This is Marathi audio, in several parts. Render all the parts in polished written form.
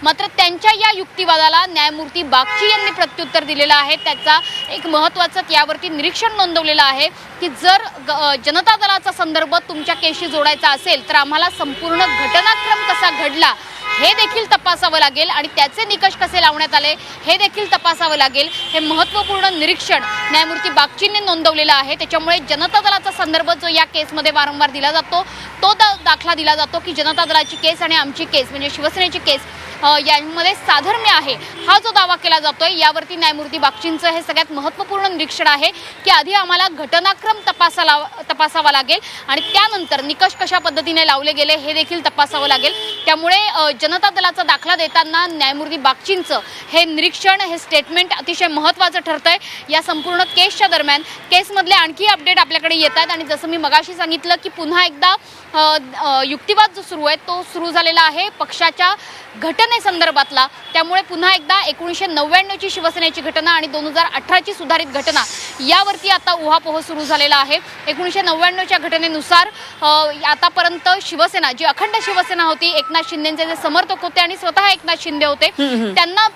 मात्र त्यांच्या या युक्तिवादाला न्यायमूर्ती बागची यांनी प्रत्युत्तर दिलेलं आहे। त्याचा एक महत्त्वाचं यावरती निरीक्षण नोंदवलेलं आहे की जर जनता दलाचा संदर्भ तुमच्या केसशी जोडायचा असेल तर आम्हाला संपूर्ण घटनाक्रम कसा घडला हे देखील तपासावं लागेल आणि त्याचे निकष कसे लावण्यात आले हे देखील तपासावं लागेल। हे महत्त्वपूर्ण निरीक्षण न्यायमूर्ती बागचींनी नोंदवलेलं आहे। त्याच्यामुळे जनता दलाचा संदर्भ जो या केसमध्ये वारंवार दिला जातो तो दाखला दिला जातो की जनता दलाची केस आणि आमची केस म्हणजे शिवसेनेची केस यामध्ये साधर्म्य आहे हा जो दावा केला जातोय यावरती न्यायमूर्ती बागचींचं हे सगळ्यात महत्त्वपूर्ण निरीक्षण आहे की आधी आम्हाला घटनाक्रम तपासावा लागेल आणि त्यानंतर निकष कशा पद्धतीने लावले गेले हे देखील तपासावं लागेल। त्यामुळे जनता दलाचा दाखला देताना न्यायमूर्ती बागचींचं हे निरीक्षण हे स्टेटमेंट अतिशय महत्त्वाचं ठरतंय। या संपूर्ण केसच्या दरम्यान केसमधले आणखी अपडेट आपल्याकडे येत आहेत आणि जसं मी मगाशी सांगितलं की पुन्हा एकदा युक्तिवाद जो सुरू आहे तो सुरू झालेला आहे पक्षाच्या घटनेसंदर्भातला। त्यामुळे पुन्हा एकदा 1999ची शिवसेनेची घटना आणि 2018ची सुधारित घटना यावरती आता उहापोह सुरू झालेला आहे। 1999च्या घटनेनुसार आतापर्यंत शिवसेना जी अखंड शिवसेना होती एकनाथ शिंदेचे जे समर्थक होते आणि स्वतः एकनाथ शिंदे होते त्यांना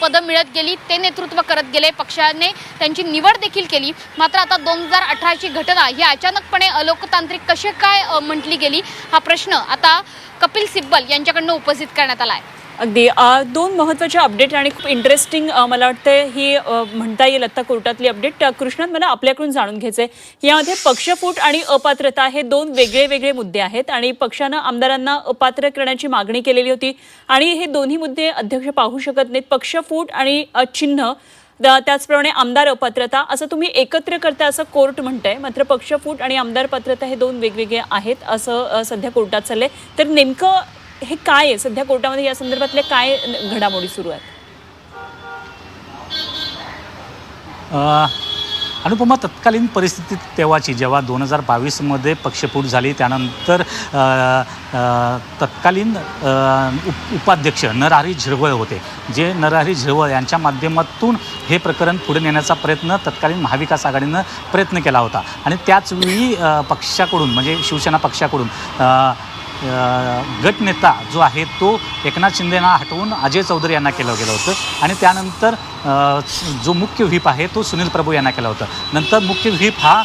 पदं मिळत गेली ते नेतृत्व करत गेले पक्षाने त्यांची निवड देखील केली। मात्र आता 2018ची घटना ही अचानकपणे अलोकतांत्रिक कशी काय म्हटली गेली हा प्रश्न आता कपिल सिब्बल यांच्याकडनं उपस्थित करण्यात आला आहे। अगदी दोन महत्त्वाचे अपडेट आणि खूप इंटरेस्टिंग मला वाटतं ही म्हणता येईल आता कोर्टातली अपडेट। कृष्णन मला आपल्याकडून जाणून घ्यायचंय यामध्ये पक्षफूट आणि अपात्रता हे दोन वेगळे मुद्दे आहेत आणि पक्षानं आमदारांना अपात्र करण्याची मागणी केलेली होती आणि हे दोन्ही मुद्दे अध्यक्ष पाहू शकत नाहीत पक्षफूट आणि चिन्ह त्याचप्रमाणे आमदार अपात्रता असं तुम्ही एकत्र करता असं कोर्ट म्हणतंय। मात्र पक्षफूट आणि आमदार पात्रता हे दोन वेगवेगळे आहेत असं सध्या कोर्टात चाललंय। तर नेमकं हे काय आहे सध्या कोर्टामध्ये या संदर्भातल्या काय घडामोडी सुरू आहेत? अनुपमा तत्कालीन परिस्थितीत तेव्हाची जेव्हा 2022मध्ये पक्षफूट झाली त्यानंतर तत्कालीन उपाध्यक्ष नरहरी झिरवळ होते जे नरहरी झिरवळ यांच्या माध्यमातून हे प्रकरण पुढे नेण्याचा प्रयत्न तत्कालीन महाविकास आघाडीनं प्रयत्न केला होता आणि त्याचवेळी पक्षाकडून म्हणजे शिवसेना पक्षाकडून गटनेता जो आहे तो एकनाथ शिंदेना हटवून अजय चौधरी यांना केलं गेलं होतं आणि त्यानंतर जो मुख्य व्हीप आहे तो सुनील प्रभू यांना केला होता। नंतर मुख्य व्हीप हा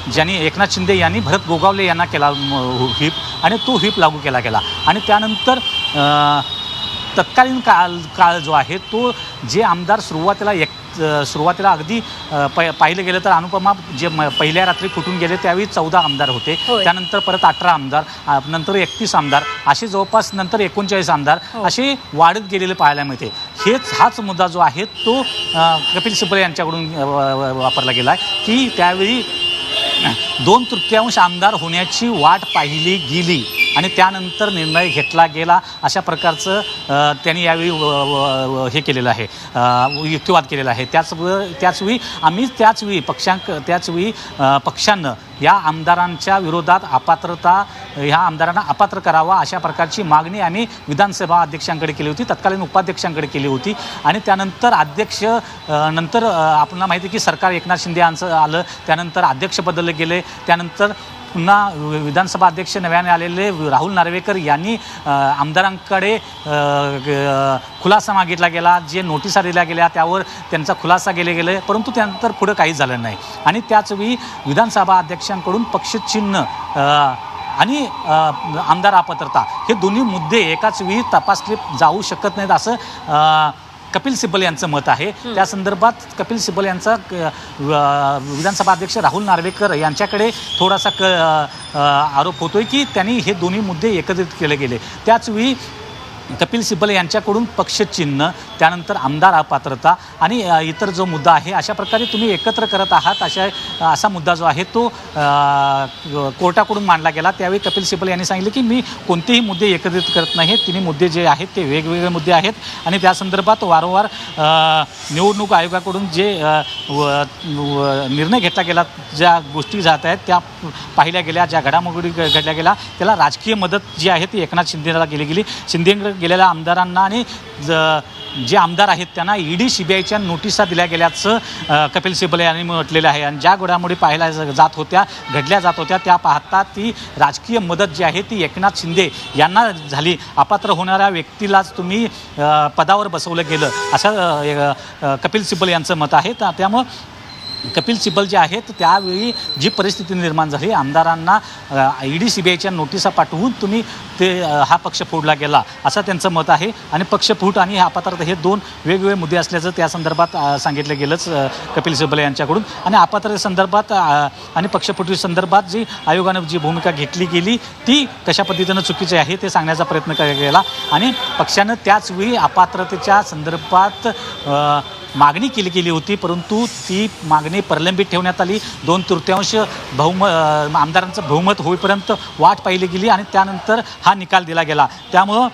ज्यांनी एकनाथ शिंदे यांनी भरत गोगावले यांना केला व्हीप आणि तो व्हीप लागू केला गेला आणि त्यानंतर तत्कालीन काळ जो आहे तो जे आमदार सुरुवातीला अगदी पाहिलं गेलं तर अनुपमा जे पहिल्या रात्री फुटून गेले त्यावेळी 14 आमदार होते त्यानंतर परत 18 आमदार नंतर 31 आमदार असे जवळपास नंतर 39 आमदार असे वाढत गेलेले पाहायला मिळते। हाच मुद्दा जो आहे तो कपिल सिब्बल यांच्याकडून वापरला गेला आहे की त्यावेळी 2/3 आमदार होण्याची वाट पाहिली गेली आणि त्यानंतर निर्णय घेतला गेला अशा प्रकारचं त्यांनी यावेळी हे केलेलं आहे युक्तिवाद केलेला आहे। त्याचवेळी पक्षानं या आमदारांच्या विरोधात ह्या आम्हाला अपात्र करावा अशा प्रकारची मागणी आम्ही विधानसभा अध्यक्षांकडे केली होती तत्कालीन उपाध्यक्षांकडे केली होती आणि त्यानंतर नंतर आपल्याला माहिती आहे की सरकार एकनाथ शिंदे यांचं आलं त्यानंतर अध्यक्ष बदलले गेले त्यानंतर पुन्हा विधानसभा अध्यक्ष नव्याने आलेले राहुल नार्वेकर यांनी आमदारांकडे खुलासा मागितला गेला जे नोटिसा दिल्या गेल्या त्यावर त्यांचा खुलासा गेले परंतु त्यानंतर पुढे काही झालं नाही आणि त्याचवेळी विधानसभा अध्यक्षांकडून पक्षचिन्ह आणि आमदार अपात्रता हे दोन्ही मुद्दे एकाच वेळी तपासले जाऊ शकत नाहीत असं कपिल सिब्बल यांचं मत आहे। त्या संदर्भात कपिल सिब्बल यांचा विधानसभा अध्यक्ष राहुल नार्वेकर यांच्याकडे थोडासा आरोप होतोय की त्यांनी हे दोन्ही मुद्दे एकत्रित केले गेले। त्याचवेळी कपिल सिब्बल यांच्याकडून पक्षचिन्ह त्यानंतर आमदार अपात्रता आणि इतर जो मुद्दा आहे अशा प्रकारे तुम्ही एकत्र करत आहात असा मुद्दा जो आहे तो कोर्टाकडून मांडला गेला। त्यावेळी कपिल सिब्बल यांनी सांगितले की मी कोणतेही मुद्दे एकत्रित करत नाही तिन्ही मुद्दे जे आहेत ते वेगवेगळे मुद्दे आहेत आणि त्या संदर्भात वारंवार निवडणूक आयोगाकडून जे निर्णय घेतला गेला ज्या गोष्टी जात आहेत त्या पाहिल्या गेल्या ज्या घडामोडी घडल्या गेल्या त्याला राजकीय मदत जी आहे ती एकनाथ शिंदेला केली गेली। गेलेल्या आमदारांना आणि जे आमदार आहेत त्यांना ईडी सीबीआयच्या नोटिसा दिल्या गेल्याचं कपिल सिब्बल यांनी म्हटलेलं आहे. आणि ज्या घडामोडी पाहायला घडल्या जात होत्या त्या पाहता ती राजकीय मदत जी आहे ती एकनाथ शिंदे यांना झाली. अपात्र होणाऱ्या व्यक्तीलाच तुम्ही पदावर बसवलं गेलं असं कपिल सिब्बल यांचं मत आहे. त्यामुळं कपिल सिब्बल जे आहेत त्यावेळी जी परिस्थिती निर्माण झाली, आमदारांना ईडी सीबीआयच्या नोटिसा पाठवून तुम्ही हा पक्ष फोडला गेला असं त्यांचं मत आहे. आणि पक्षफूट आणि अपात्रता हे दोन वेगवेगळे मुद्दे असल्याचं त्या संदर्भात सांगितलं गेलंच कपिल सिब्बल यांच्याकडून. आणि अपात्रतेसंदर्भात आणि पक्षफुटी संदर्भात जी आयोगानं जी भूमिका घेतली गेली ती कशा पद्धतीनं चुकीची आहे ते सांगण्याचा प्रयत्न केला. आणि पक्षानं त्याचवेळी अपात्रतेच्या संदर्भात मागणी केली गेली होती, परंतु ती मागणी प्रलंबित ठेवण्यात आली. 2/3 आमदारांचं बहुमत होईपर्यंत वाट पाहिली गेली आणि त्यानंतर हा निकाल दिला गेला. त्यामुळं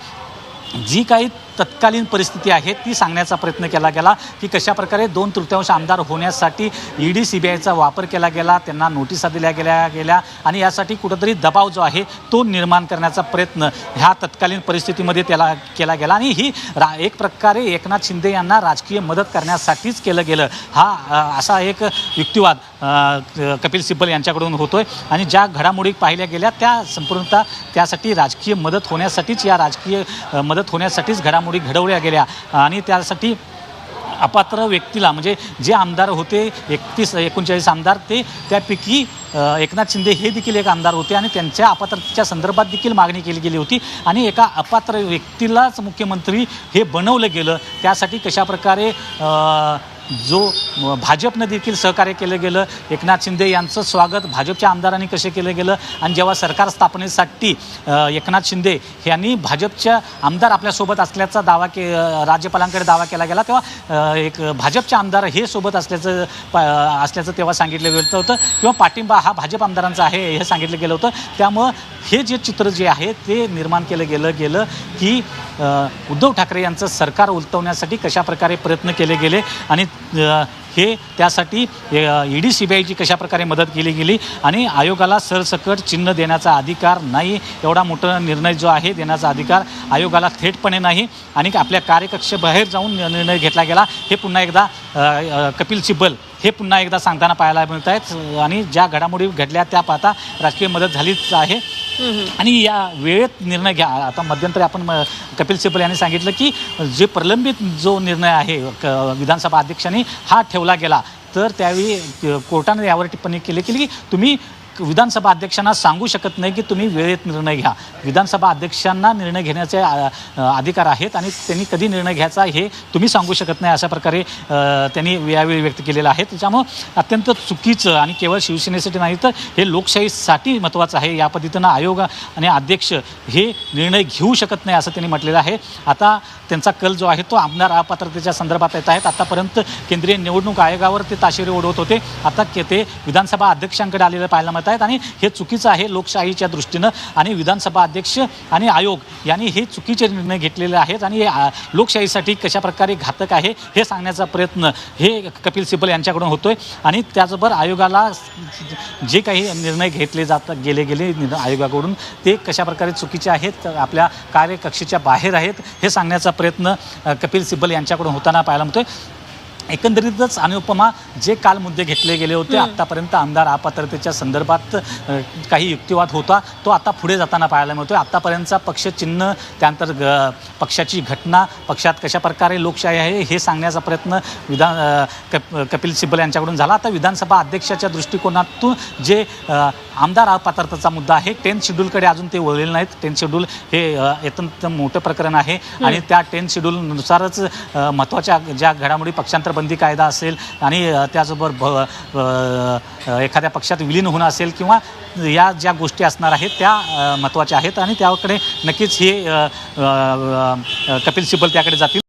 जी काही तत्कालीन परिस्थिती आहे ती सांगण्याचा प्रयत्न केला गेला की कशाप्रकारे 2/3 आमदार होण्यासाठी ईडी सीबीआयचा वापर केला गेला, त्यांना नोटिसा दिल्या गेल्या आणि यासाठी कुठंतरी दबाव जो आहे तो निर्माण करण्याचा प्रयत्न ह्या तत्कालीन परिस्थितीमध्ये त्याला केला गेला. आणि ही एक प्रकारे एकनाथ शिंदे यांना राजकीय मदत करण्यासाठीच केलं गेलं हा असा एक युक्तिवाद कपिल सिब्बल यांच्याकडून होतोय. आणि ज्या घडामोडी पाहिल्या गेल्या त्या संपूर्णतः त्यासाठी राजकीय मदत होण्यासाठीच राजकीय मदत होण्यासाठीच घडामोडी घडवल्या गेल्या. आणि त्यासाठी अपात्र व्यक्तीला म्हणजे जे आमदार होते 39 आमदार ते त्यापैकी एकनाथ शिंदे हे देखील एक आमदार होते आणि त्यांच्या अपात्रतेच्या संदर्भात देखील मागणी केली गेली होती. आणि एका अपात्र व्यक्तीलाच मुख्यमंत्री हे बनवलं गेलं. त्यासाठी कशाप्रकारे जो भाजपनं देखील सहकार्य केलं गेलं, एकनाथ शिंदे यांचं स्वागत भाजपच्या आमदारांनी कसे केलं गेलं. आणि जेव्हा सरकार स्थापनेसाठी एकनाथ शिंदे यांनी भाजपच्या आमदार आपल्यासोबत असल्याचा राज्यपालांकडे दावा केला गेला, तेव्हा एक भाजपचे आमदार हे सोबत असल्याचं तेव्हा सांगितलं गेलं होतं किंवा पाठिंबा हा भाजप आमदारांचा आहे हे सांगितलं गेलं होतं. त्यामुळं हे जे चित्र जे आहे ते निर्माण केलं गेलं की उद्धव ठाकरे यांचं सरकार उलटवण्यासाठी कशाप्रकारे प्रयत्न केले गेले आणि हे त्यासाठी ईडी सीबीआयची कशाप्रकारे मदत केली गेली. आणि आयोगाला सरसकट चिन्ह देण्याचा अधिकार नाही, एवढा मोठा निर्णय जो आहे देण्याचा अधिकार आयोगाला थेटपणे नाही आणि आपल्या कार्यकक्षेबाहेर जाऊन निर्णय घेतला गेला हे पुन्हा एकदा कपिल सिब्बल हे पुन्हा एकदा सांगताना पाहायला मिळत आहेत. आणि ज्या घडामोडी घडल्या त्या पाहता राजकीय मदत झालीच आहे आणि या वेळेत निर्णय घ्या. आता मध्यंतरी आपण कपिल सिब्बल यांनी सांगितलं की जे प्रलंबित जो निर्णय आहे विधानसभा अध्यक्षांनी हा ठेवला गेला, तर त्यावेळी कोर्टाने यावर टिप्पणी केली की तुम्ही विधानसभा अध्यक्षांना सांगू शकत नाही की तुम्ही वेळेत निर्णय घ्या. विधानसभा अध्यक्षांना निर्णय घेण्याचे अधिकार आहेत आणि त्यांनी कधी निर्णय घ्यायचा हे तुम्ही सांगू शकत नाही अशा प्रकारे त्यांनी यावेळी व्यक्त केलेलं आहे. त्याच्यामुळं अत्यंत चुकीचं आणि केवळ शिवसेनेसाठी नाही तर हे लोकशाहीसाठी महत्त्वाचं आहे. या पद्धतीनं आयोग आणि अध्यक्ष हे निर्णय घेऊ शकत नाही असं त्यांनी म्हटलेलं आहे. आता त्यांचा कल जो आहे तो आमदार अपात्रतेच्या संदर्भात येत आहेत. आतापर्यंत केंद्रीय निवडणूक आयोगावर ते ताशेरे ओढवत होते, आता ते विधानसभा अध्यक्षांकडे आलेलं पाहायला मिळत आहेत आणि हे चुकीचं आहे लोकशाहीच्या दृष्टीनं. आणि विधानसभा अध्यक्ष आणि आयोग यांनी हे चुकीचे निर्णय घेतलेले आहेत आणि लोकशाहीसाठी कशाप्रकारे घातक आहे हे सांगण्याचा प्रयत्न हे कपिल सिब्बल यांच्याकडून होतोय. आणि त्याचबरोबर आयोगाला जे काही निर्णय घेतले गेले आयोगाकडून ते कशाप्रकारे चुकीचे आहेत, आपल्या कार्यकक्षेच्या बाहेर आहेत हे सांगण्याचा प्रयत्न कपिल सिब्बल यांच्याकडून होताना पाहायला मिळतोय. एकंदरीतच अनुपमा जे काल मुद्दे घेतले गेले होते आत्तापर्यंत आमदार अपात्रतेच्या संदर्भात काही युक्तिवाद होता तो आता पुढे जाताना पाहायला मिळतोय. आत्तापर्यंतचा पक्षचिन्ह त्यानंतर पक्षाची घटना पक्षात कशाप्रकारे लोकशाही आहे हे सांगण्याचा प्रयत्न कपिल सिब्बल यांच्याकडून झाला. आता विधानसभा अध्यक्षाच्या दृष्टिकोनातून जे आमदार अपात्रतेचा मुद्दा आहे 10th शेड्यूलकडे अजून ते वळलेले नाहीत. 10th शेड्यूल हे अत्यंत मोठं प्रकरण आहे आणि त्या 10th शेड्यूलनुसारच महत्त्वाच्या ज्या घडामोडी पक्षांतर बंदी कायदा असेल आणि त्याचबरोबर एखाद्या पक्षात विलीन होणं असेल किंवा या ज्या गोष्टी असणार आहेत त्या महत्त्वाच्या आहेत आणि त्याकडे नक्कीच हे कपिल सिब्बल त्याकडे जातील.